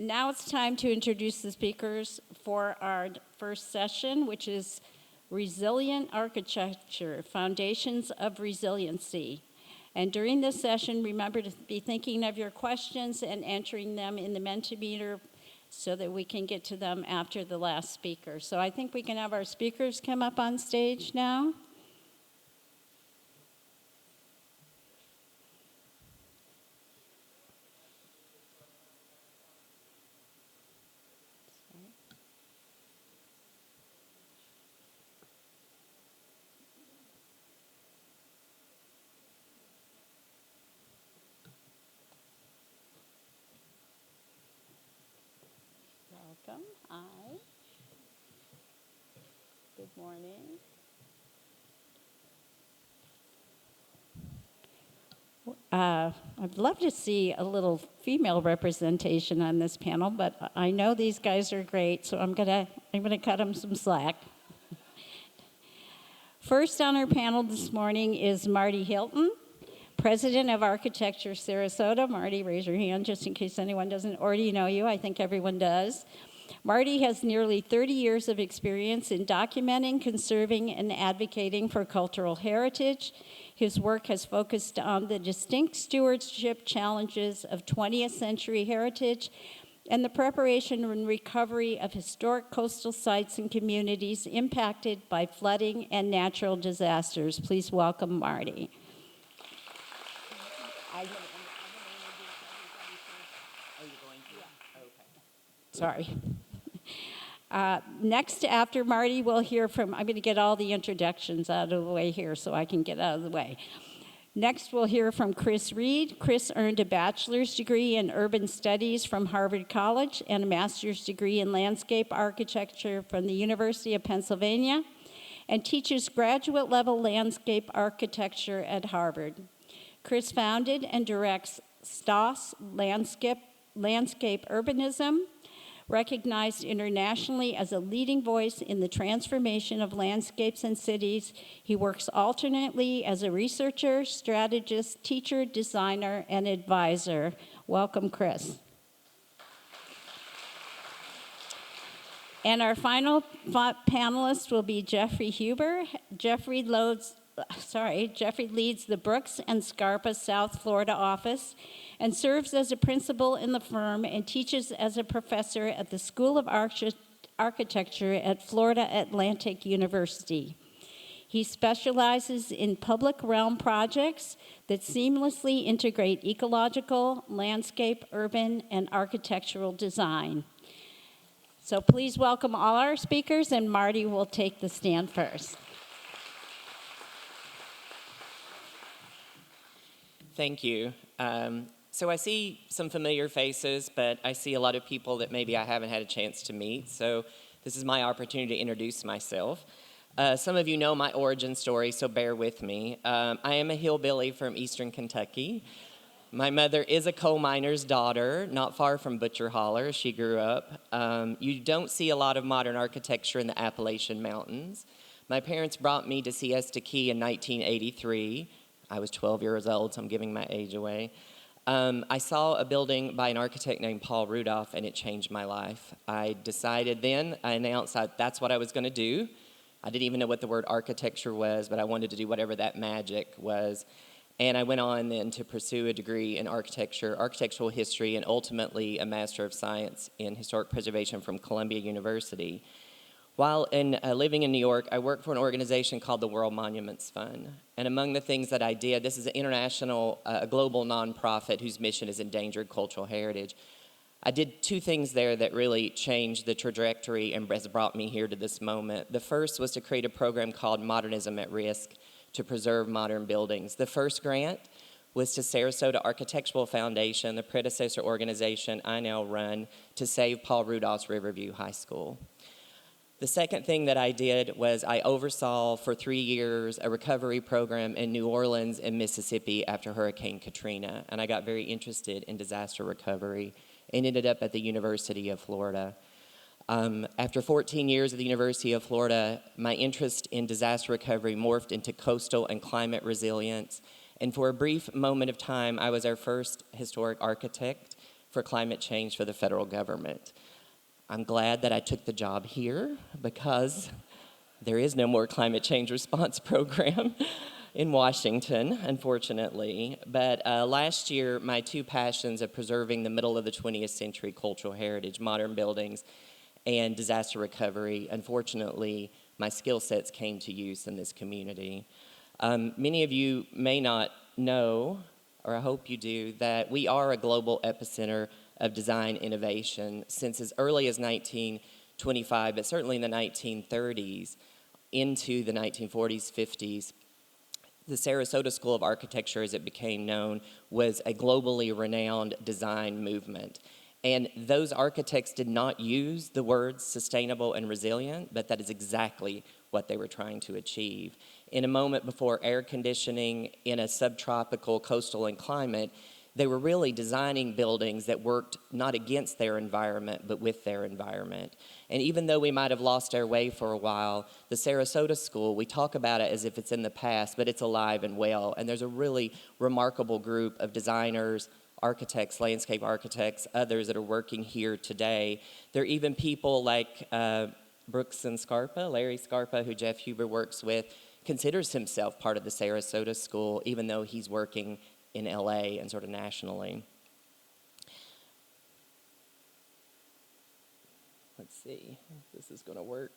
Now it's time to introduce the speakers for our first session, which is Resilient Architecture, Foundations of Resiliency. And during this session, remember to be thinking of your questions and entering them in the Mentimeter so that we can get to them after the last speaker. So I think we can have our speakers come up on stage now. Welcome. Hi. Good morning. I'd love to see a little female representation on this panel, but I know these guys are great, so I'm gonna cut them some slack. First on our panel this morning is Marty Hylton, President of Architecture Sarasota. Marty, raise your hand just in case anyone doesn't already know you. I think everyone does. Marty has nearly 30 years of experience in documenting, conserving, and advocating for cultural heritage. His work has focused on the distinct stewardship challenges of 20th century heritage and the preparation and recovery of historic coastal sites and communities impacted by flooding and natural disasters. Please welcome Marty. Sorry. Next, after Marty, we'll hear from, I'm going to get all the introductions out of the way here so I can get out of the way. Next, we'll hear from Chris Reed. Chris earned a bachelor's degree in urban studies from Harvard College and a master's degree in landscape architecture from the University of Pennsylvania and teaches graduate level landscape architecture at Harvard. Chris founded and directs STOS Landscape Urbanism, recognized internationally as a leading voice in the transformation of landscapes and cities. He works alternately as a researcher, strategist, teacher, designer, and advisor. Welcome, Chris. And our final panelist will be Jeffrey Huber. Jeffrey leads the Brooks and Scarpa South Florida office and serves as a principal in the firm and teaches as a professor at the School of Architecture at Florida Atlantic University. He specializes in public realm projects that seamlessly integrate ecological, landscape, urban, and architectural design. So please welcome all our speakers, and Marty will take the stand first. Thank you. So I see some familiar faces, but I see a lot of people that maybe I haven't had a chance to meet. So this is my opportunity to introduce myself. Some of you know my origin story, so bear with me. I am a hillbilly from eastern Kentucky. My mother is a coal miner's daughter, not far from Butcher Holler. She grew up. You don't see a lot of modern architecture in the Appalachian Mountains. My parents brought me to Siesta Key in 1983. I was 12 years old, so I'm giving my age away. I saw a building by an architect named Paul Rudolph, and it changed my life. I decided then, I announced that's what I was going to do. I didn't even know what the word architecture was, but I wanted to do whatever that magic was. And I went on then to pursue a degree in architecture, architectural history, and ultimately a Master of Science in Historic Preservation from Columbia University. While living in New York, I worked for an organization called the World Monuments Fund. And among the things that I did, this is an international, global nonprofit whose mission is endangered cultural heritage. I did two things there that really changed the trajectory and has brought me here to this moment. The first was to create a program called Modernism at Risk to preserve modern buildings. The first grant was to Sarasota Architectural Foundation, the predecessor organization I now run, to save Paul Rudolph's Riverview High School. The second thing that I did was I oversaw for 3 years a recovery program in New Orleans and Mississippi after Hurricane Katrina, and I got very interested in disaster recovery and ended up at the University of Florida. After 14 years at the University of Florida, my interest in disaster recovery morphed into coastal and climate resilience, and for a brief moment of time, I was our first historic architect for climate change for the federal government. I'm glad that I took the job here because there is no more climate change response program in Washington, unfortunately. But last year, my two passions of preserving the middle of the 20th century cultural heritage, modern buildings, and disaster recovery, unfortunately, my skill sets came to use in this community. Many of you may not know, or I hope you do, that we are a global epicenter of design innovation since as early as 1925, but certainly in the 1930s into the 1940s, 50s. The Sarasota School of Architecture, as it became known, was a globally renowned design movement. And those architects did not use the words sustainable and resilient, but that is exactly what they were trying to achieve. In a moment before air conditioning in a subtropical coastal climate, they were really designing buildings that worked not against their environment, but with their environment. And even though we might have lost our way for a while, the Sarasota School, we talk about it as if it's in the past, but it's alive and well. And there's a really remarkable group of designers, architects, landscape architects, others that are working here today. There are even people like Brooks and Scarpa, Larry Scarpa, who Jeff Huber works with, considers himself part of the Sarasota School, even though he's working in LA and sort of nationally. Let's see if this is going to work.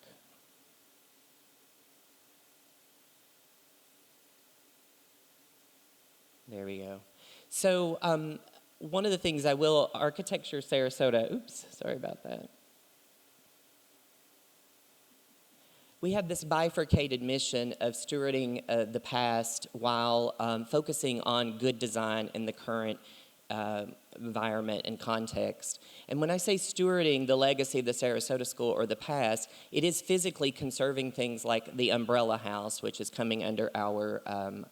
There we go. So one of the things Architecture Sarasota, oops, sorry about that. We have this bifurcated mission of stewarding the past while focusing on good design in the current environment and context. And when I say stewarding the legacy of the Sarasota School or the past, it is physically conserving things like the Umbrella House, which is coming under our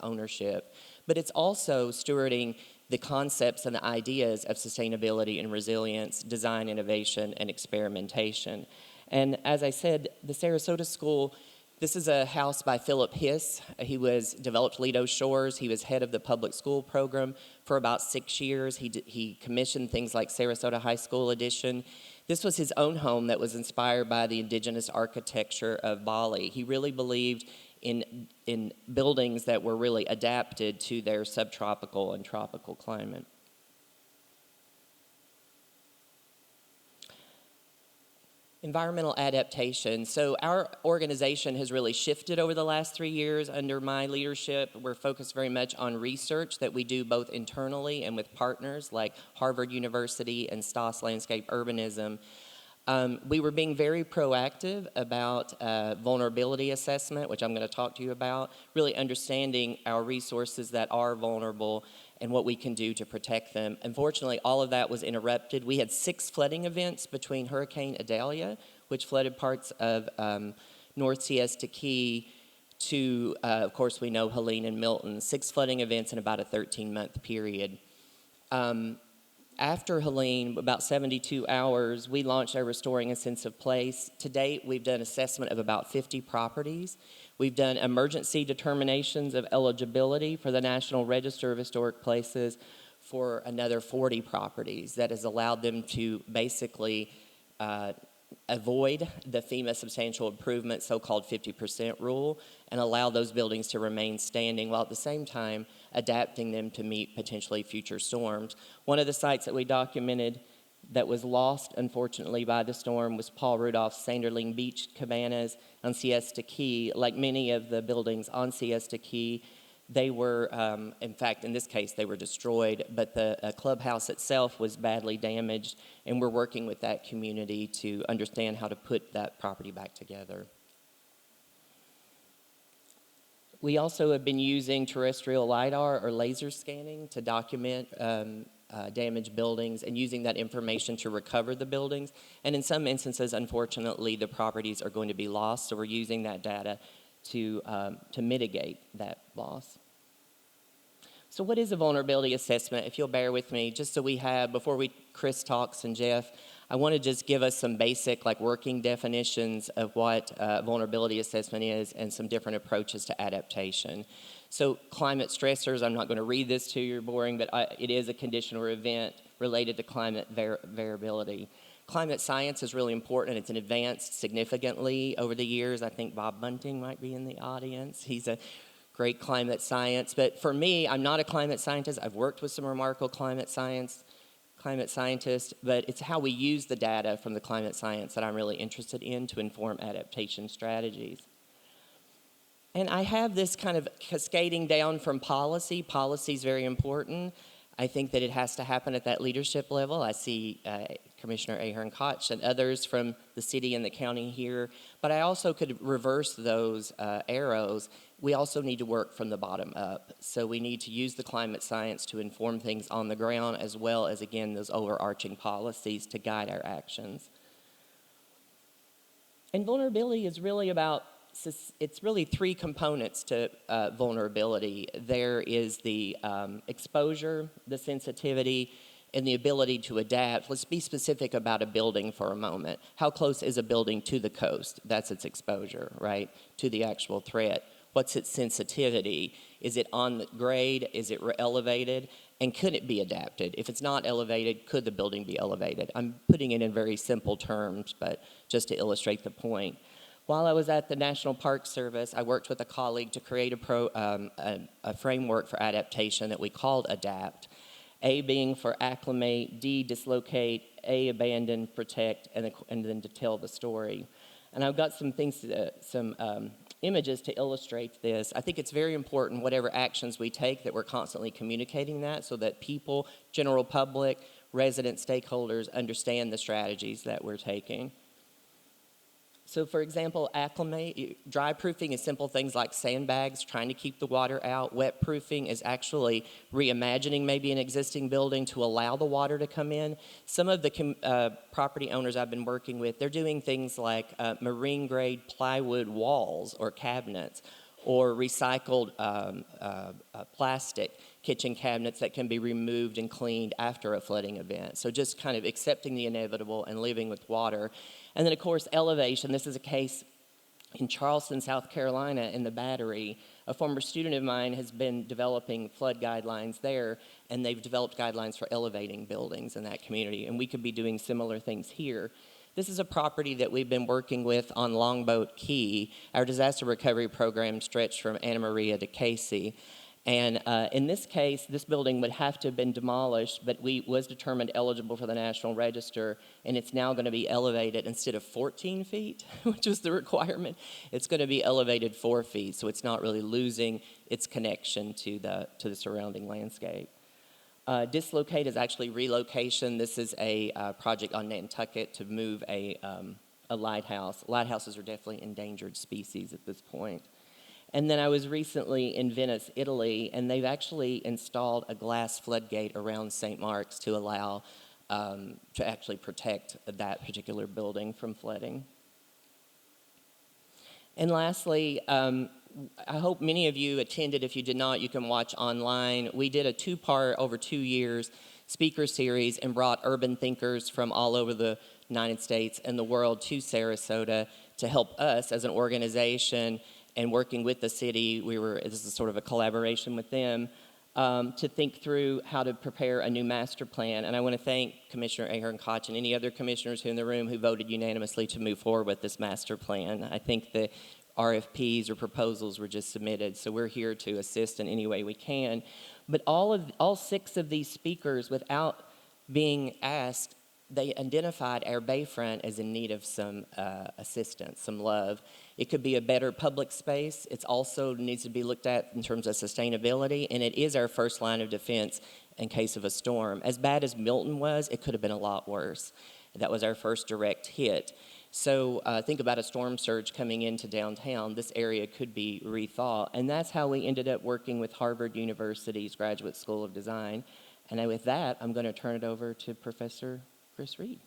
ownership. But it's also stewarding the concepts and the ideas of sustainability and resilience, design innovation, and experimentation. And as I said, the Sarasota School, this is a house by Philip Hiss. He developed Lido Shores. He was head of the public school program for about 6 years. He commissioned things like Sarasota High School Edition. This was his own home that was inspired by the indigenous architecture of Bali. He really believed in buildings that were really adapted to their subtropical and tropical climate. Environmental adaptation. So our organization has really shifted over the last 3 years under my leadership. We're focused very much on research that we do both internally and with partners like Harvard University and Stoss Landscape Urbanism. We were being very proactive about vulnerability assessment, which I'm going to talk to you about, really understanding our resources that are vulnerable and what we can do to protect them. Unfortunately, all of that was interrupted. We had 6 flooding events between Hurricane Idalia, which flooded parts of North Siesta Key, to, of course, we know Helene and Milton. 6 flooding events in about a 13-month period. After Helene, about 72 hours, we launched our Restoring a Sense of Place. To date, we've done assessment of about 50 properties. We've done emergency determinations of eligibility for the National Register of Historic Places for another 40 properties. That has allowed them to basically avoid the FEMA substantial improvement, so-called 50% rule, and allow those buildings to remain standing while at the same time adapting them to meet potentially future storms. One of the sites that we documented that was lost, unfortunately, by the storm was Paul Rudolph's Sanderling Beach Cabanas on Siesta Key. Like many of the buildings on Siesta Key, they were, in fact, in this case, they were destroyed, but the clubhouse itself was badly damaged, and we're working with that community to understand how to put that property back together. We also have been using terrestrial LiDAR or laser scanning to document damaged buildings and using that information to recover the buildings. And in some instances, unfortunately, the properties are going to be lost, so we're using that data to mitigate that loss. So what is a vulnerability assessment? If you'll bear with me, just so we have, before Chris talks and Jeff, I want to just give us some basic working definitions of what vulnerability assessment is and some different approaches to adaptation. So climate stressors, I'm not going to read this to you, you're boring, but it is a condition or event related to climate variability. Climate science is really important. It's advanced significantly over the years. I think Bob Bunting might be in the audience. He's a great climate science. But for me, I'm not a climate scientist. I've worked with some remarkable climate scientists, but it's how we use the data from the climate science that I'm really interested in to inform adaptation strategies. And I have this kind of cascading down from policy. Policy is very important. I think that it has to happen at that leadership level. I see Commissioner Ahern Koch and others from the city and the county here, but I also could reverse those arrows. We also need to work from the bottom up. So we need to use the climate science to inform things on the ground, as well as, again, those overarching policies to guide our actions. And vulnerability is really about, it's really three components to vulnerability. There is the exposure, the sensitivity, and the ability to adapt. Let's be specific about a building for a moment. How close is a building to the coast? That's its exposure, right, to the actual threat. What's its sensitivity? Is it on the grade? Is it elevated? And could it be adapted? If it's not elevated, could the building be elevated? I'm putting it in very simple terms, but just to illustrate the point. While I was at the National Park Service, I worked with a colleague to create a framework for adaptation that we called ADAPT. A being for acclimate, D, dislocate, A, abandon, protect, and then to tell the story. And I've got some things, some images to illustrate this. I think it's very important, whatever actions we take, that we're constantly communicating that so that people, general public, resident stakeholders understand the strategies that we're taking. So for example, acclimate, dry proofing is simple things like sandbags, trying to keep the water out. Wet proofing is actually reimagining maybe an existing building to allow the water to come in. Some of the property owners I've been working with, they're doing things like marine grade plywood walls or cabinets, or recycled plastic kitchen cabinets that can be removed and cleaned after a flooding event. So just kind of accepting the inevitable and living with water. And then, of course, elevation. This is a case in Charleston, South Carolina, in the Battery. A former student of mine has been developing flood guidelines there, and they've developed guidelines for elevating buildings in that community. And we could be doing similar things here. This is a property that we've been working with on Longboat Key. Our disaster recovery program stretched from Anna Maria to Casey. And in this case, this building would have to have been demolished, but was determined eligible for the National Register, and it's now going to be elevated instead of 14 feet, which was the requirement. It's going to be elevated 4 feet, so it's not really losing its connection to the surrounding landscape. Dislocate is actually relocation. This is a project on Nantucket to move a lighthouse. Lighthouses are definitely endangered species at this point. And then I was recently in Venice, Italy, and they've actually installed a glass floodgate around St. Mark's to allow, to actually protect that particular building from flooding. And lastly, I hope many of you attended. If you did not, you can watch online. We did a two-part, over 2 years, speaker series and brought urban thinkers from all over the United States and the world to Sarasota to help us as an organization, and working with the city. This is sort of a collaboration with them, to think through how to prepare a new master plan. And I want to thank Commissioner Ahern Koch and any other commissioners who in the room who voted unanimously to move forward with this master plan. I think the RFPs or proposals were just submitted, so we're here to assist in any way we can. But all 6 of these speakers, without being asked, they identified our bayfront as in need of some assistance, some love. It could be a better public space. It also needs to be looked at in terms of sustainability, and it is our first line of defense in case of a storm. As bad as Milton was, it could have been a lot worse. That was our first direct hit. So think about a storm surge coming into downtown. This area could be rethought, and that's how we ended up working with Harvard University's Graduate School of Design. And with that, I'm going to turn it over to Professor Chris Reed.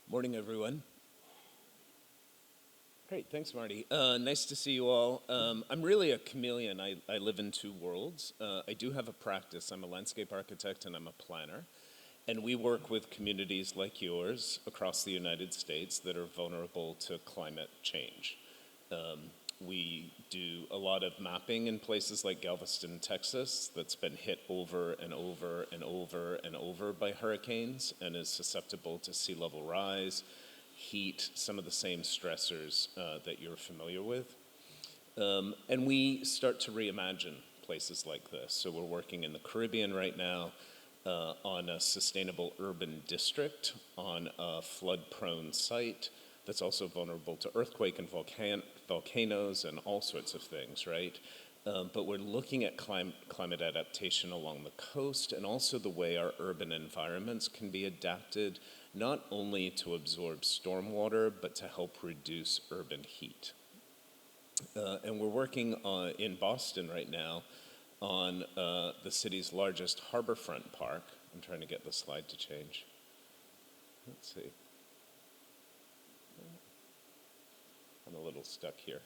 Morning, everyone. Great, thanks, Marty. Nice to see you all. I'm really a chameleon. I live in 2 worlds. I do have a practice. I'm a landscape architect and I'm a planner. And we work with communities like yours across the United States that are vulnerable to climate change. We do a lot of mapping in places like Galveston, Texas, that's been hit over and over and over and over by hurricanes and is susceptible to sea level rise, heat, some of the same stressors that you're familiar with. And we start to reimagine places like this. So we're working in the Caribbean right now on a sustainable urban district on a flood-prone site that's also vulnerable to earthquake and volcanoes and all sorts of things, right? But we're looking at climate adaptation along the coast and also the way our urban environments can be adapted not only to absorb stormwater, but to help reduce urban heat. And we're working in Boston right now on the city's largest harborfront park. I'm trying to get the slide to change. Let's see. I'm a little stuck here.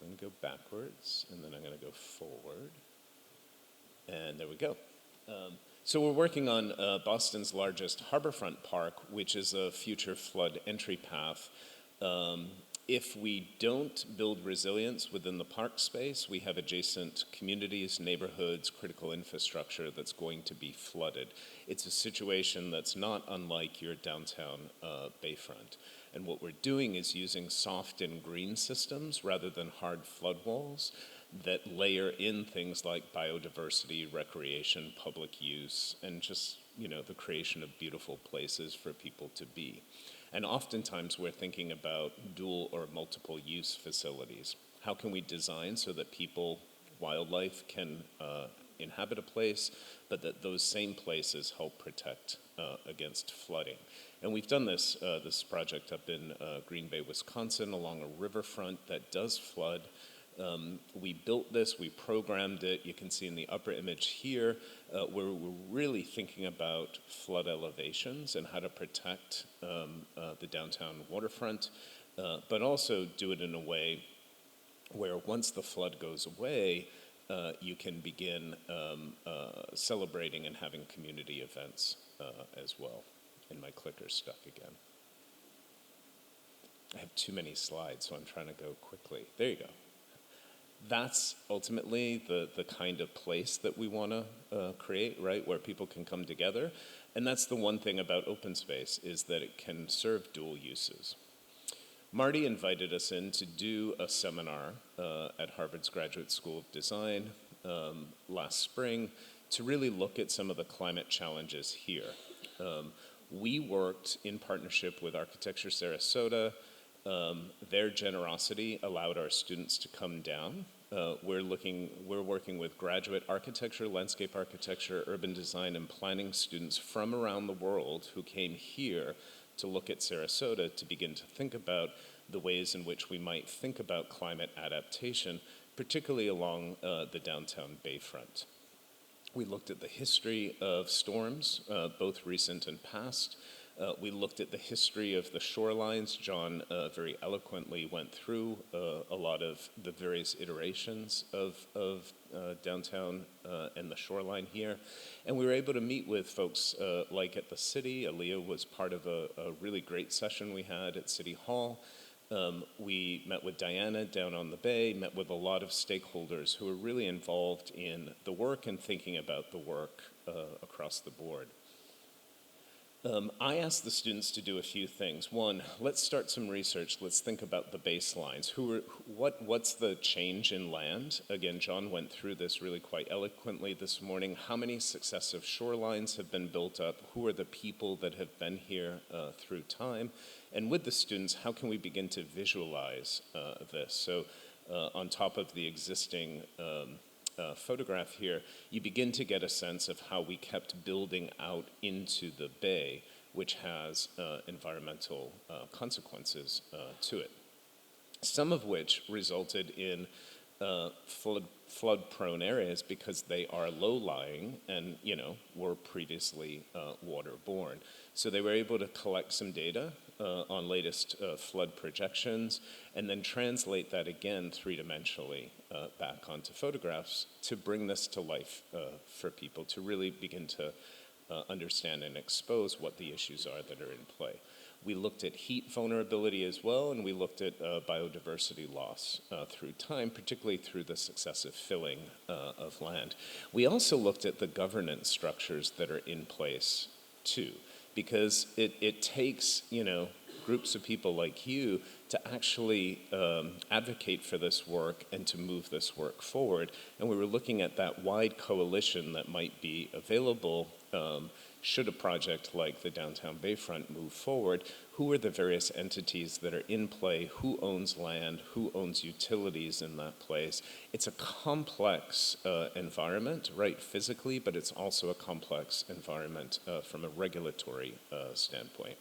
I'm going to go backwards, and then I'm going to go forward. And there we go. So we're working on Boston's largest harborfront park, which is a future flood entry path. If we don't build resilience within the park space, we have adjacent communities, neighborhoods, critical infrastructure that's going to be flooded. It's a situation that's not unlike your downtown Bayfront. And what we're doing is using soft and green systems rather than hard flood walls that layer in things like biodiversity, recreation, public use, and just, the creation of beautiful places for people to be. And oftentimes we're thinking about dual or multiple use facilities. How can we design so that people, wildlife can inhabit a place, but that those same places help protect against flooding? And we've done this project up in Green Bay, Wisconsin, along a riverfront that does flood. We built this, we programmed it. You can see in the upper image here where we're really thinking about flood elevations and how to protect the downtown waterfront, but also do it in a way where once the flood goes away, you can begin celebrating and having community events as well. And my clicker's stuck again. I have too many slides, so I'm trying to go quickly. There you go. That's ultimately the kind of place that we want to create, right, where people can come together. And that's the one thing about open space, is that it can serve dual uses. Marty invited us in to do a seminar at Harvard's Graduate School of Design last spring to really look at some of the climate challenges here. We worked in partnership with Architecture Sarasota. Their generosity allowed our students to come down. We're working with graduate architecture, landscape architecture, urban design, and planning students from around the world who came here to look at Sarasota to begin to think about the ways in which we might think about climate adaptation, particularly along the downtown Bayfront. We looked at the history of storms, both recent and past. We looked at the history of the shorelines. John very eloquently went through a lot of the various iterations of downtown and the shoreline here. And we were able to meet with folks like at the city. Aaliyah was part of a really great session we had at City Hall. We met with Diana down on the bay, met with a lot of stakeholders who are really involved in the work and thinking about the work across the board. I asked the students to do a few things. One, let's start some research. Let's think about the baselines. What's the change in land? Again, John went through this really quite eloquently this morning. How many successive shorelines have been built up? Who are the people that have been here through time? And with the students, how can we begin to visualize this? So on top of the existing photograph here, you begin to get a sense of how we kept building out into the bay, which has environmental consequences to it. Some of which resulted in flood-prone areas because they are low-lying and, were previously waterborne. So they were able to collect some data on latest flood projections and then translate that again three-dimensionally back onto photographs to bring this to life for people to really begin to understand and expose what the issues are that are in play. We looked at heat vulnerability as well, and we looked at biodiversity loss through time, particularly through the successive filling of land. We also looked at the governance structures that are in place too, because it takes, groups of people like you to actually advocate for this work and to move this work forward. And we were looking at that wide coalition that might be available should a project like the Downtown Bayfront move forward. Who are the various entities that are in play? Who owns land? Who owns utilities in that place? It's a complex environment, right, physically, but it's also a complex environment from a regulatory standpoint.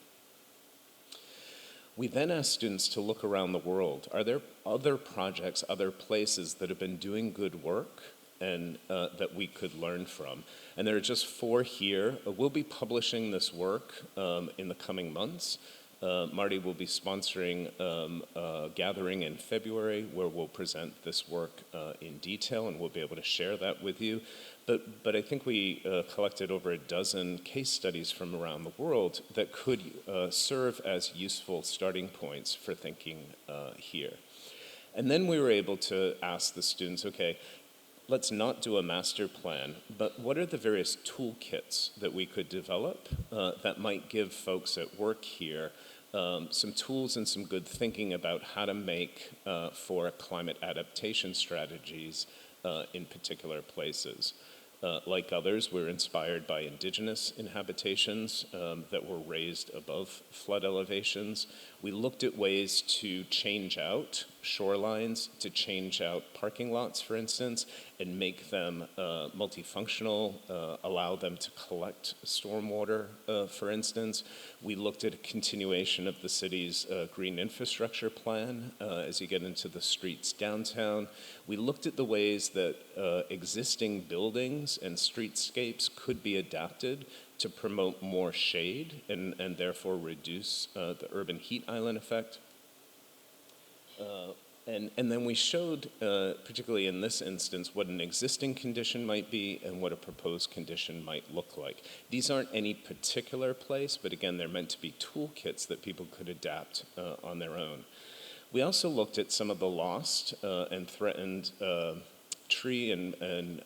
We then asked students to look around the world. Are there other projects, other places that have been doing good work and that we could learn from? And there are just 4 here. We'll be publishing this work in the coming months. Marty will be sponsoring a gathering in February where we'll present this work in detail, and we'll be able to share that with you. But I think we collected over a dozen case studies from around the world that could serve as useful starting points for thinking here. And then we were able to ask the students, okay, let's not do a master plan, but what are the various toolkits that we could develop that might give folks at work here some tools and some good thinking about how to make for climate adaptation strategies in particular places. Like others, we're inspired by indigenous inhabitations that were raised above flood elevations. We looked at ways to change out shorelines, to change out parking lots, for instance, and make them multifunctional, allow them to collect stormwater, for instance. We looked at a continuation of the city's green infrastructure plan as you get into the streets downtown. We looked at the ways that existing buildings and streetscapes could be adapted to promote more shade and therefore reduce the urban heat island effect. And then we showed, particularly in this instance, what an existing condition might be and what a proposed condition might look like. These aren't any particular place, but again, they're meant to be toolkits that people could adapt on their own. We also looked at some of the lost and threatened tree and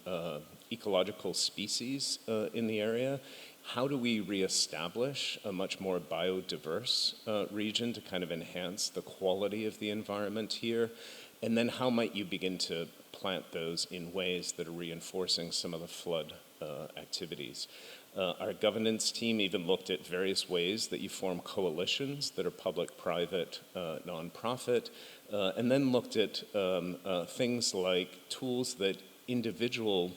ecological species in the area. How do we reestablish a much more biodiverse region to kind of enhance the quality of the environment here? And then how might you begin to plant those in ways that are reinforcing some of the flood activities? Our governance team even looked at various ways that you form coalitions that are public, private, nonprofit, and then looked at things like tools that individual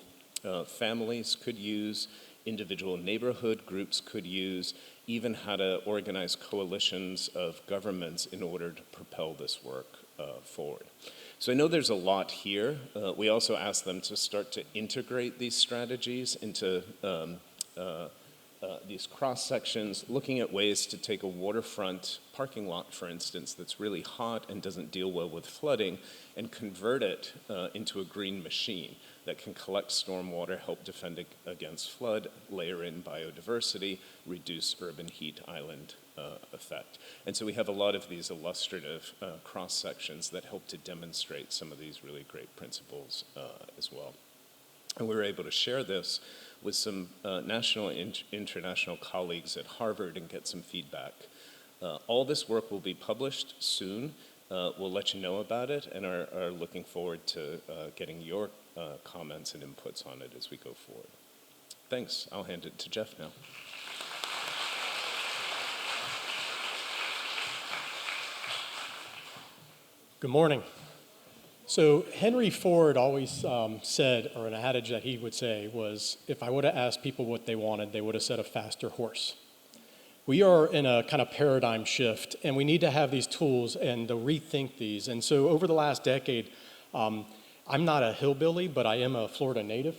families could use, individual neighborhood groups could use, even how to organize coalitions of governments in order to propel this work forward. So I know there's a lot here. We also asked them to start to integrate these strategies into these cross sections, looking at ways to take a waterfront parking lot, for instance, that's really hot and doesn't deal well with flooding, and convert it into a green machine that can collect stormwater, help defend against flood, layer in biodiversity, reduce urban heat island effect. And so we have a lot of these illustrative cross sections that help to demonstrate some of these really great principles as well. And we were able to share this with some national and international colleagues at Harvard and get some feedback. All this work will be published soon. We'll let you know about it and are looking forward to getting your comments and inputs on it as we go forward. Thanks. I'll hand it to Jeff now. Good morning. So Henry Ford always said, or an adage that he would say was, if I would have asked people what they wanted, they would have said a faster horse. We are in a kind of paradigm shift, and we need to have these tools and to rethink these. And so over the last decade, I'm not a hillbilly, but I am a Florida native.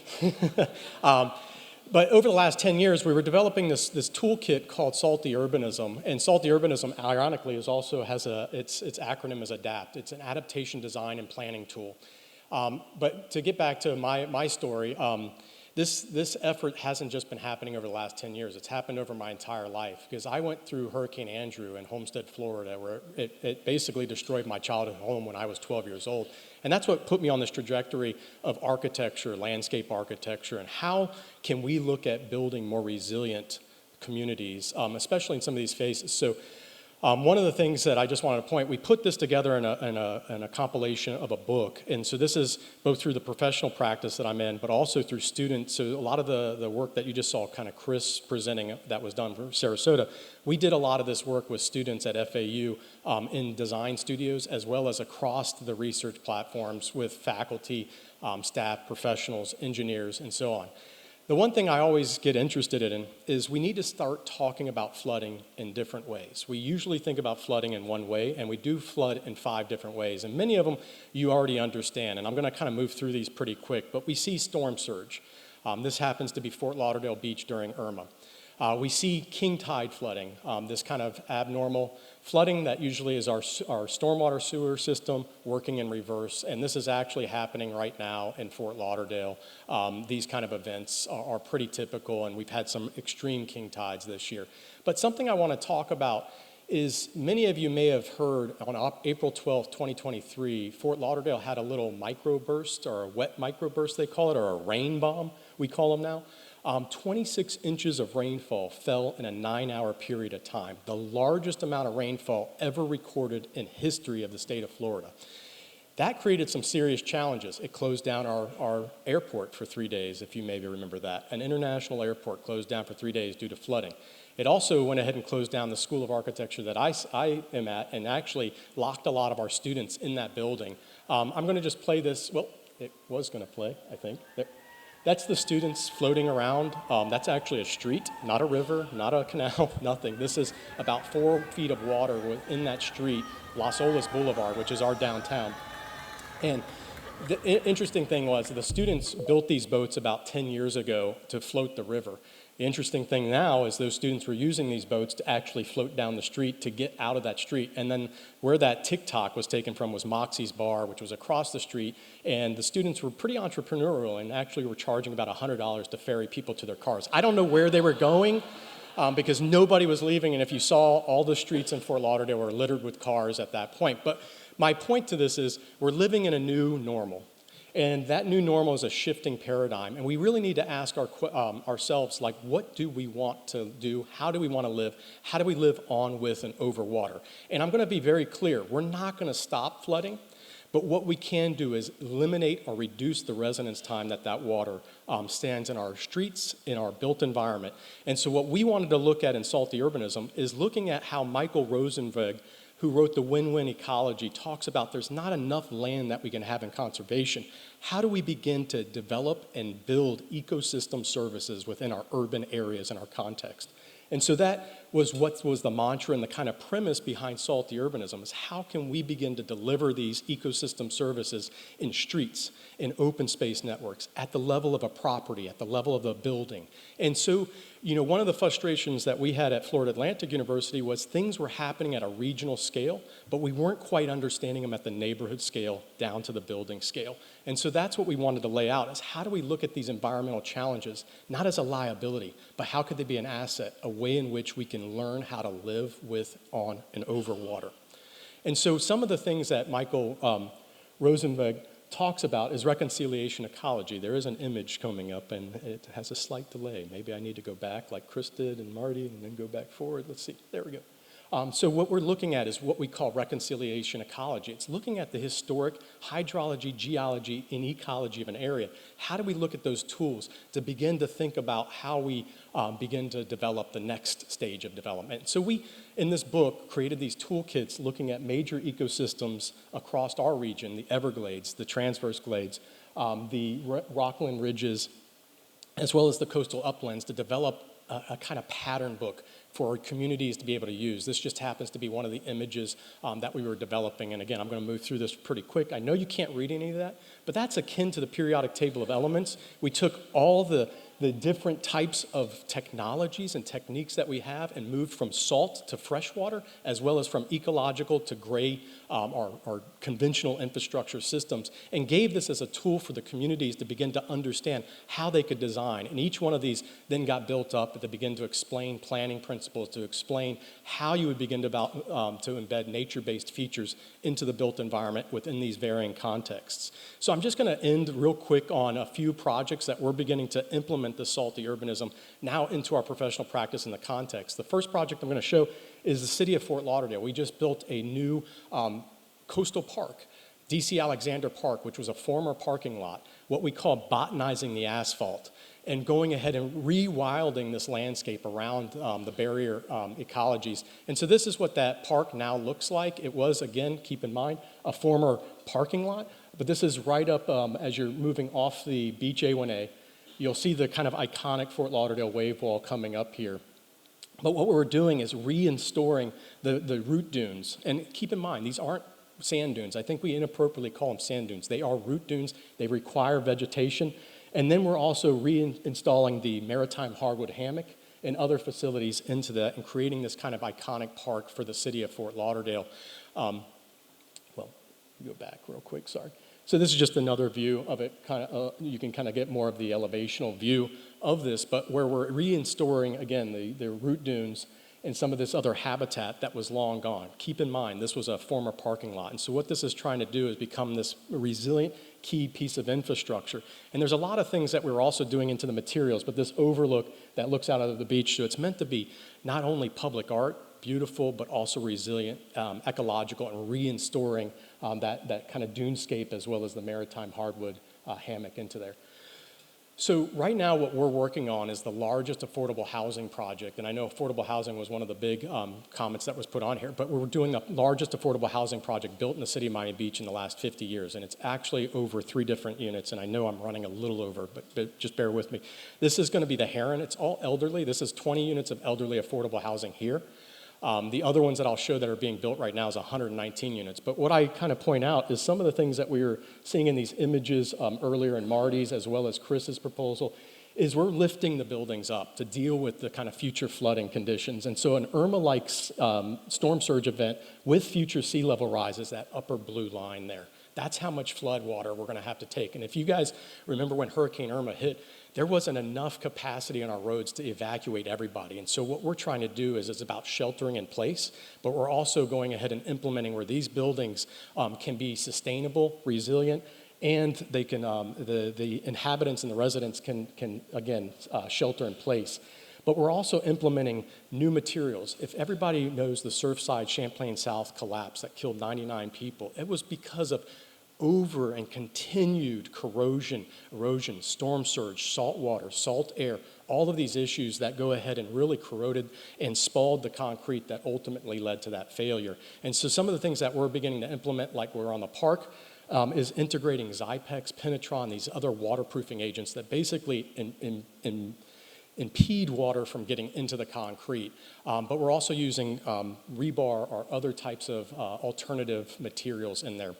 But over the last 10 years, we were developing this toolkit called Salty Urbanism. And Salty Urbanism, ironically, has its acronym is ADAPT. It's an adaptation design and planning tool. But to get back to my story, This effort hasn't just been happening over the last 10 years. It's happened over my entire life because I went through Hurricane Andrew in Homestead, Florida, where it basically destroyed my childhood home when I was 12 years old. And that's what put me on this trajectory of architecture, landscape architecture, and how can we look at building more resilient communities, especially in some of these phases. So one of the things that I just wanted to point, we put this together in a compilation of a book. And so this is both through the professional practice that I'm in, but also through students. So a lot of the work that you just saw kind of Chris presenting that was done for Sarasota, we did a lot of this work with students at FAU in design studios, as well as across the research platforms with faculty, staff, professionals, engineers, and so on. The one thing I always get interested in is we need to start talking about flooding in different ways. We usually think about flooding in one way, and we do flood in 5 different ways. And many of them you already understand, and I'm going to kind of move through these pretty quick. But we see storm surge. This happens to be Fort Lauderdale Beach during Irma. We see king tide flooding, this kind of abnormal flooding that usually is our stormwater sewer system working in reverse, and this is actually happening right now in Fort Lauderdale. These kind of events are pretty typical, and we've had some extreme king tides this year. But something I want to talk about is many of you may have heard on April 12th, 2023, Fort Lauderdale had a little microburst, or a wet microburst they call it, or a rain bomb we call them now. 26 inches of rainfall fell in a 9-hour period of time, the largest amount of rainfall ever recorded in history of the state of Florida. That created some serious challenges. It closed down our airport for 3 days, if you maybe remember that. An international airport closed down for 3 days due to flooding. It also went ahead and closed down the School of Architecture that I am at, and actually locked a lot of our students in that building. I'm going to just play this. Well, it was going to play, I think. That's the students floating around. That's actually a street, not a river, not a canal, nothing. This is about 4 feet of water within that street, Las Olas Boulevard, which is our downtown. And the interesting thing was the students built these boats about 10 years ago to float the river. The interesting thing now is those students were using these boats to actually float down the street to get out of that street. And then where that TikTok was taken from was Moxie's Bar, which was across the street. And the students were pretty entrepreneurial and actually were charging about $100 to ferry people to their cars. I don't know where they were going because nobody was leaving. And if you saw, all the streets in Fort Lauderdale were littered with cars at that point. But my point to this is we're living in a new normal. And that new normal is a shifting paradigm. And we really need to ask ourselves, like, what do we want to do? How do we want to live? How do we live on, with, and over water? And I'm going to be very clear. We're not going to stop flooding. But what we can do is eliminate or reduce the residence time that water stands in our streets, in our built environment. And so what we wanted to look at in Salty Urbanism is looking at how Michael Rosenweg, who wrote The Win-Win Ecology, talks about there's not enough land that we can have in conservation. How do we begin to develop and build ecosystem services within our urban areas and our context? And so that was what was the mantra and the kind of premise behind Salty Urbanism, is how can we begin to deliver these ecosystem services in streets, in open space networks, at the level of a property, at the level of a building. And so, you know, one of the frustrations that we had at Florida Atlantic University was things were happening at a regional scale, but we weren't quite understanding them at the neighborhood scale down to the building scale. And so that's what we wanted to lay out, is how do we look at these environmental challenges, not as a liability, but how could they be an asset, a way in which we can learn how to live with, on, and over water. And so some of the things that Michael Rosenweg talks about is reconciliation ecology. There is an image coming up, and it has a slight delay. Maybe I need to go back like Chris did and Marty, and then go back forward. Let's see. There we go. So what we're looking at is what we call reconciliation ecology. It's looking at the historic hydrology, geology, and ecology of an area. How do we look at those tools to begin to think about how we begin to develop the next stage of development? So we, in this book, created these toolkits looking at major ecosystems across our region, the Everglades, the transverse glades, the rockland ridges, as well as the coastal uplands, to develop a kind of pattern book for communities to be able to use. This just happens to be one of the images that we were developing. And again, I'm going to move through this pretty quick. I know you can't read any of that, but that's akin to the periodic table of elements. We took all the the different types of technologies and techniques that we have and moved from salt to freshwater, as well as from ecological to gray or conventional infrastructure systems, and gave this as a tool for the communities to begin to understand how they could design. And each one of these then got built up to begin to explain planning principles, to explain how you would begin to embed nature-based features into the built environment within these varying contexts. So I'm just going to end real quick on a few projects that we're beginning to implement the salty urbanism now into our professional practice in the context. The first project I'm going to show is the city of Fort Lauderdale. We just built a new coastal park, DC Alexander Park, which was a former parking lot, what we call botanizing the asphalt, and going ahead and rewilding this landscape around the barrier ecologies. And so this is what that park now looks like. It was, again, keep in mind, a former parking lot, but this is right up as you're moving off the beach A1A. You'll see the kind of iconic Fort Lauderdale wave wall coming up here. But what we're doing is reinstoring the root dunes. And keep in mind, these aren't sand dunes. I think we inappropriately call them sand dunes. They are root dunes. They require vegetation. And then we're also reinstalling the maritime hardwood hammock and other facilities into that and creating this kind of iconic park for the city of Fort Lauderdale. Well, go back real quick, sorry. So this is just another view of it. You can kind of get more of the elevational view of this, but where we're reinstoring, again, the root dunes and some of this other habitat that was long gone. Keep in mind, this was a former parking lot. And so what this is trying to do is become this resilient key piece of infrastructure. And there's a lot of things that we're also doing into the materials, but this overlook that looks out of the beach, so it's meant to be not only public art, beautiful, but also resilient, ecological, and reinstoring that kind of dunescape as well as the maritime hardwood hammock into there. So right now what we're working on is the largest affordable housing project, and I know affordable housing was one of the big comments that was put on here, but we're doing the largest affordable housing project built in the city of Miami Beach in the last 50 years, and it's actually over 3 different units, and I know I'm running a little over, but just bear with me. This is going to be the Heron. It's all elderly. This is 20 units of elderly affordable housing here. The other ones that I'll show that are being built right now is 119 units. But what I kind of point out is some of the things that we were seeing in these images earlier in Marty's as well as Chris's proposal is we're lifting the buildings up to deal with the kind of future flooding conditions. And so an Irma-like storm surge event with future sea level rises, that upper blue line there, that's how much flood water we're going to have to take. And if you guys remember when Hurricane Irma hit, there wasn't enough capacity on our roads to evacuate everybody. And so what we're trying to do is it's about sheltering in place, but we're also going ahead and implementing where these buildings can be sustainable, resilient, and they can, the inhabitants and the residents can again, shelter in place. But we're also implementing new materials. If everybody knows the Surfside Champlain South collapse that killed 99 people, it was because of over and continued corrosion, erosion, storm surge, salt water, salt air, all of these issues that go ahead and really corroded and spalled the concrete that ultimately led to that failure. And so some of the things that we're beginning to implement, like we're on the park, is integrating Zypex, Penetron, these other waterproofing agents that basically impede water from getting into the concrete. But we're also using rebar or other types of alternative materials in there.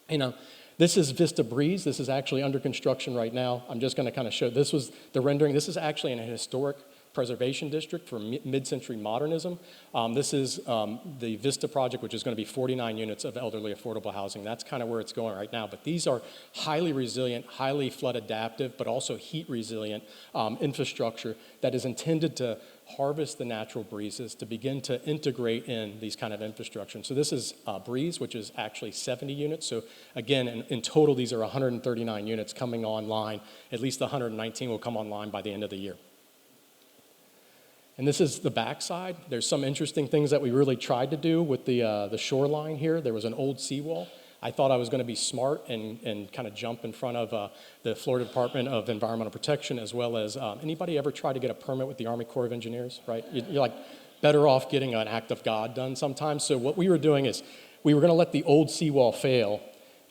You know, this is Vista Breeze. This is actually under construction right now. I'm just going to kind of show, this was the rendering. This is actually in a historic preservation district for mid-century modernism. This is the Vista project, which is going to be 49 units of elderly affordable housing. That's kind of where it's going right now. But these are highly resilient, highly flood adaptive, but also heat resilient infrastructure that is intended to harvest the natural breezes to begin to integrate in these kind of infrastructure. And so this is Breeze, which is actually 70 units. So again, in total, these are 139 units coming online. At least 119 will come online by the end of the year. And this is the backside. There's some interesting things that we really tried to do with the shoreline here. There was an old seawall. I thought I was going to be smart and kind of jump in front of the Florida Department of Environmental Protection, as well as anybody ever try to get a permit with the Army Corps of Engineers, right? You're like better off getting an act of God done sometimes. So what we were doing is we were going to let the old seawall fail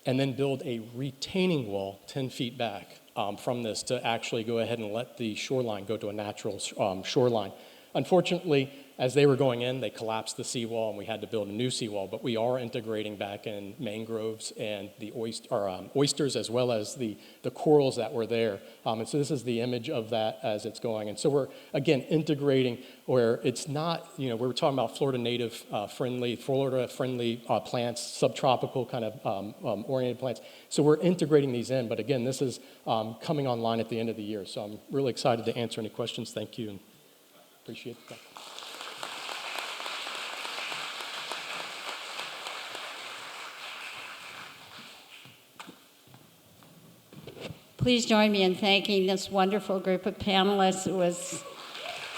and then build a retaining wall 10 feet back from this to actually go ahead and let the shoreline go to a natural shoreline. Unfortunately, as they were going in, they collapsed the seawall and we had to build a new seawall, but we are integrating back in mangroves and the oysters as well as the corals that were there. And so this is the image of that as it's going. And so we're, again, integrating where it's not, we were talking about Florida native friendly plants, subtropical kind of oriented plants. So we're integrating these in, but again, this is coming online at the end of the year. So I'm really excited to answer any questions. Thank you and appreciate that. Please join me in thanking this wonderful group of panelists. It was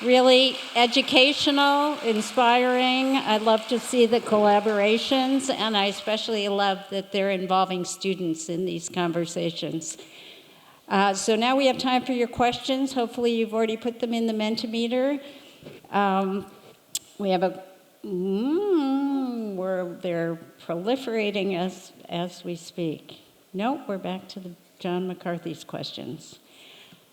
really educational, inspiring. I love to see the collaborations, and I especially love that they're involving students in these conversations. So now we have time for your questions. Hopefully you've already put them in the Mentimeter. We have they're proliferating as we speak. Nope, we're back to John McCarthy's questions.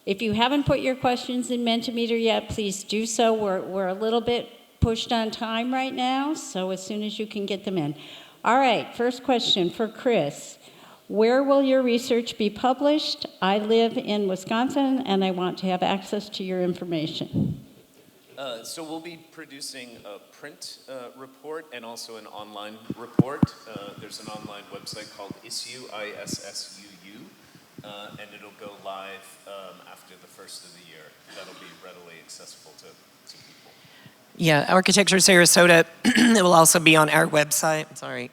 If you haven't put your questions in Mentimeter yet, please do so. We're a little bit pushed on time right now, so as soon as you can get them in. All right, first question for Chris. Where will your research be published? I live in Wisconsin, and I want to have access to your information. So we'll be producing a print report and also an online report. There's an online website called Issue, ISSUU, and it'll go live after the first of the year. That'll be readily accessible to people. Yeah, Architecture Sarasota, it will also be on our website, sorry.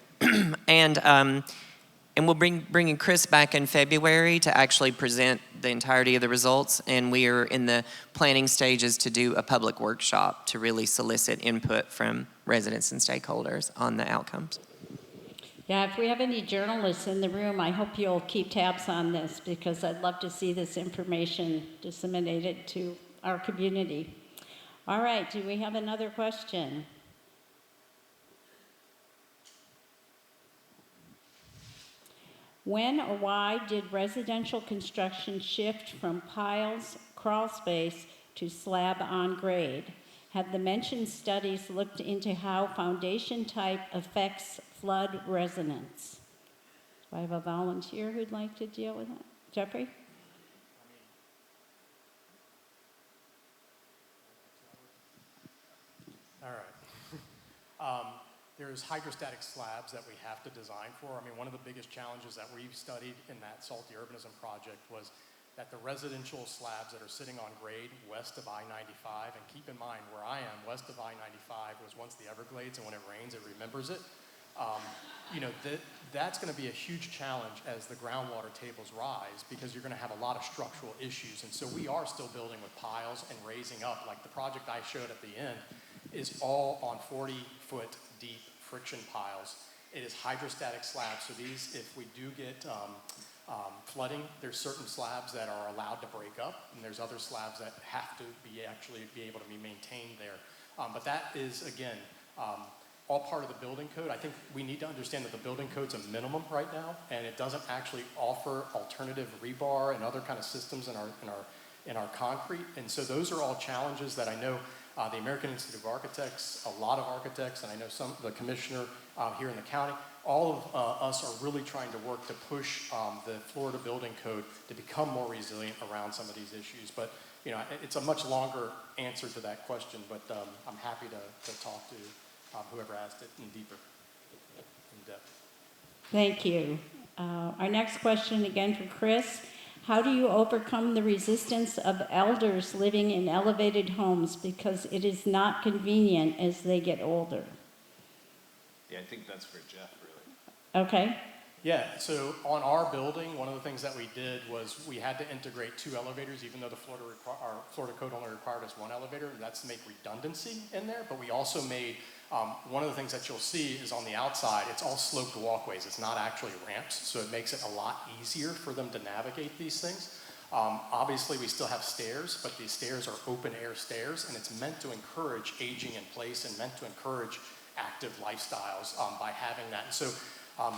And we'll bringing Chris back in February to actually present the entirety of the results, and we are in the planning stages to do a public workshop to really solicit input from residents and stakeholders on the outcomes. Yeah, if we have any journalists in the room, I hope you'll keep tabs on this because I'd love to see this information disseminated to our community. All right, do we have another question? When or why did residential construction shift from piles, crawl space, to slab on grade? Have the mentioned studies looked into how foundation type affects flood resonance? Do I have a volunteer who'd like to deal with that? Jeffrey? All right. There's hydrostatic slabs that we have to design for. I mean, one of the biggest challenges that we've studied in that salty urbanism project was that the residential slabs that are sitting on grade west of I-95, and keep in mind where I am, west of I-95 was once the Everglades, and when it rains, it remembers it. That's going to be a huge challenge as the groundwater tables rise because you're going to have a lot of structural issues. And so we are still building with piles and raising up. Like the project I showed at the end is all on 40-foot deep friction piles. It is hydrostatic slabs. So these, if we do get flooding, there's certain slabs that are allowed to break up, and there's other slabs that have to be able to be maintained there. But that is, again, all part of the building code. I think we need to understand that the building code's a minimum right now, and it doesn't actually offer alternative rebar and other kind of systems in our concrete. And so those are all challenges that I know the American Institute of Architects, a lot of architects, and I know the commissioner here in the county, all of us are really trying to work to push the Florida building code to become more resilient around some of these issues. But it's a much longer answer to that question, but I'm happy to talk to whoever asked it in depth. Thank you. Our next question again for Chris. How do you overcome the resistance of elders living in elevated homes because it is not convenient as they get older? Yeah, I think that's for Jeff, really. Okay. Yeah, so on our building, one of the things that we did was we had to integrate 2 elevators, even though our Florida code only required us 1 elevator. That's to make redundancy in there, but we also made one of the things that you'll see is on the outside, it's all sloped walkways. It's not actually ramps, so it makes it a lot easier for them to navigate these things. Obviously, we still have stairs, but these stairs are open-air stairs, and it's meant to encourage aging in place and meant to encourage active lifestyles by having that. And so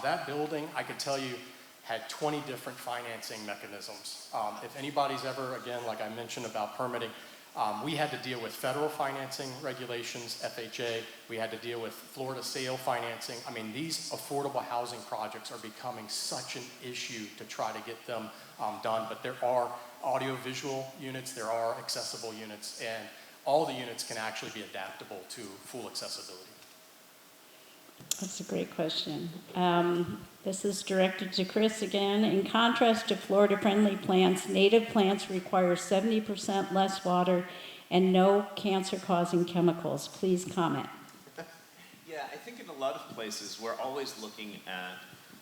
that building, I could tell you, had 20 different financing mechanisms. If anybody's ever, again, like I mentioned about permitting, We had to deal with federal financing regulations, FHA. We had to deal with Florida sale financing. I mean, these affordable housing projects are becoming such an issue to try to get them done. But there are audio-visual units, there are accessible units, and all the units can actually be adaptable to full accessibility. That's a great question. This is directed to Chris again. In contrast to Florida-friendly plants, native plants require 70% less water and no cancer-causing chemicals. Please comment. Yeah, I think in a lot of places we're always looking at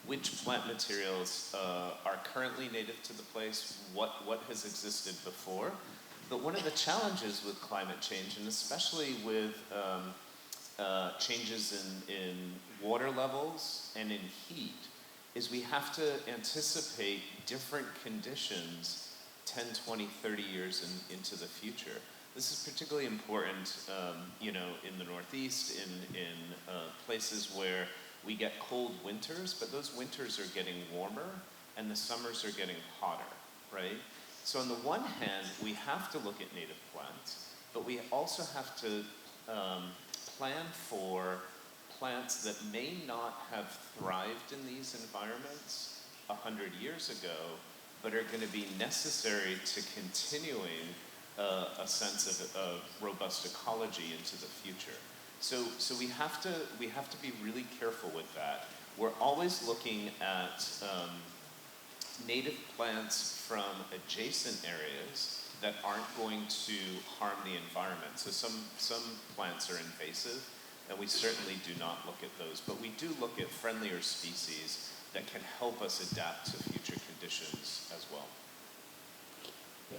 which plant materials are currently native to the place, what has existed before. But one of the challenges with climate change, and especially with changes in water levels and in heat, is we have to anticipate different conditions 10, 20, 30 years into the future. This is particularly important, in the Northeast, in places where we get cold winters, but those winters are getting warmer and the summers are getting hotter, right? So on the one hand, we have to look at native plants, but we also have to plan for plants that may not have thrived in these environments 100 years ago, but are going to be necessary to continuing a sense of robust ecology into the future. So we have to be really careful with that. We're always looking at native plants from adjacent areas that aren't going to harm the environment. So some plants are invasive, and we certainly do not look at those. But we do look at friendlier species that can help us adapt to future conditions as well.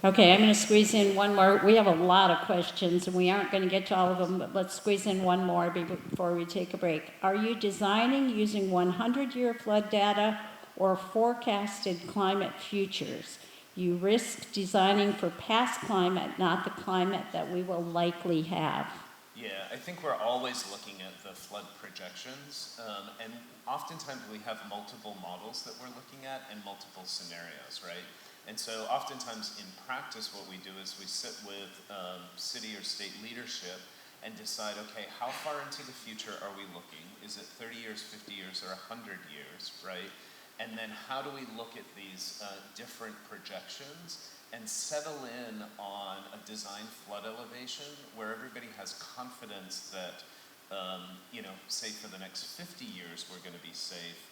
Okay, I'm going to squeeze in one more. We have a lot of questions, and we aren't going to get to all of them, but let's squeeze in one more before we take a break. Are you designing using 100-year flood data or forecasted climate futures? You risk designing for past climate, not the climate that we will likely have. Yeah, I think we're always looking at the flood projections, and oftentimes we have multiple models that we're looking at and multiple scenarios, right? And so oftentimes in practice what we do is we sit with city or state leadership and decide, okay, how far into the future are we looking? Is it 30 years, 50 years, or 100 years, right? And then how do we look at these different projections and settle in on a design flood elevation where everybody has confidence that, say for the next 50 years we're going to be safe,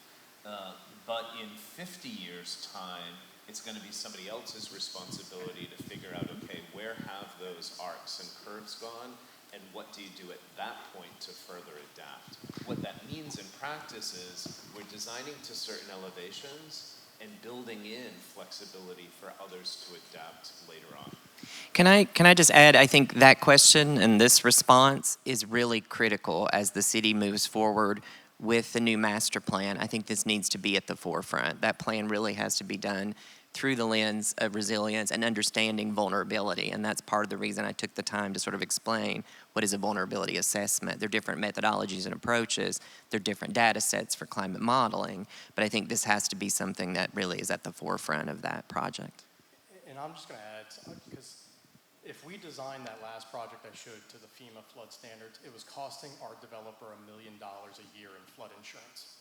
but in 50 years' time, it's going to be somebody else's responsibility to figure out, okay, where have those arcs and curves gone, and what do you do at that point to further adapt? What that means in practice is we're designing to certain elevations and building in flexibility for others to adapt later on. Can I just add, I think that question and this response is really critical as the city moves forward with the new master plan. I think this needs to be at the forefront. That plan really has to be done through the lens of resilience and understanding vulnerability. And that's part of the reason I took the time to sort of explain what is a vulnerability assessment. There are different methodologies and approaches. There are different data sets for climate modeling. But I think this has to be something that really is at the forefront of that project. And I'm just going to add, because if we designed that last project I showed to the FEMA flood standards, it was costing our developer $1 million a year in flood insurance.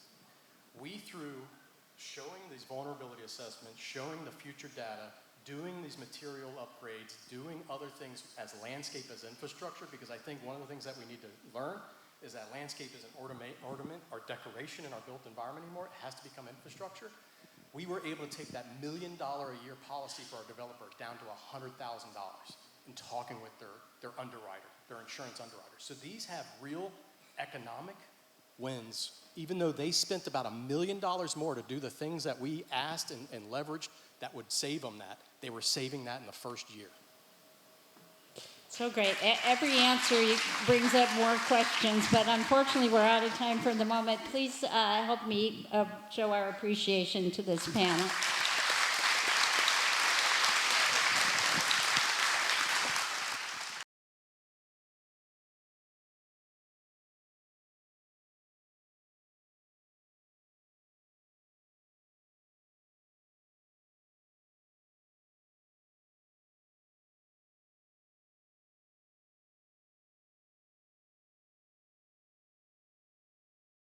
We, through showing these vulnerability assessments, showing the future data, doing these material upgrades, doing other things as landscape as infrastructure, because I think one of the things that we need to learn is that landscape isn't ornament or decoration in our built environment anymore. It has to become infrastructure. We were able to take that $1 million a year policy for our developer down to $100,000 in talking with their underwriter, their insurance underwriter. So these have real economic wins, even though they spent about $1 million more to do the things that we asked and leveraged that would save them that. They were saving that in the first year. So great. Every answer brings up more questions, but unfortunately we're out of time for the moment. Please help me show our appreciation to this panel.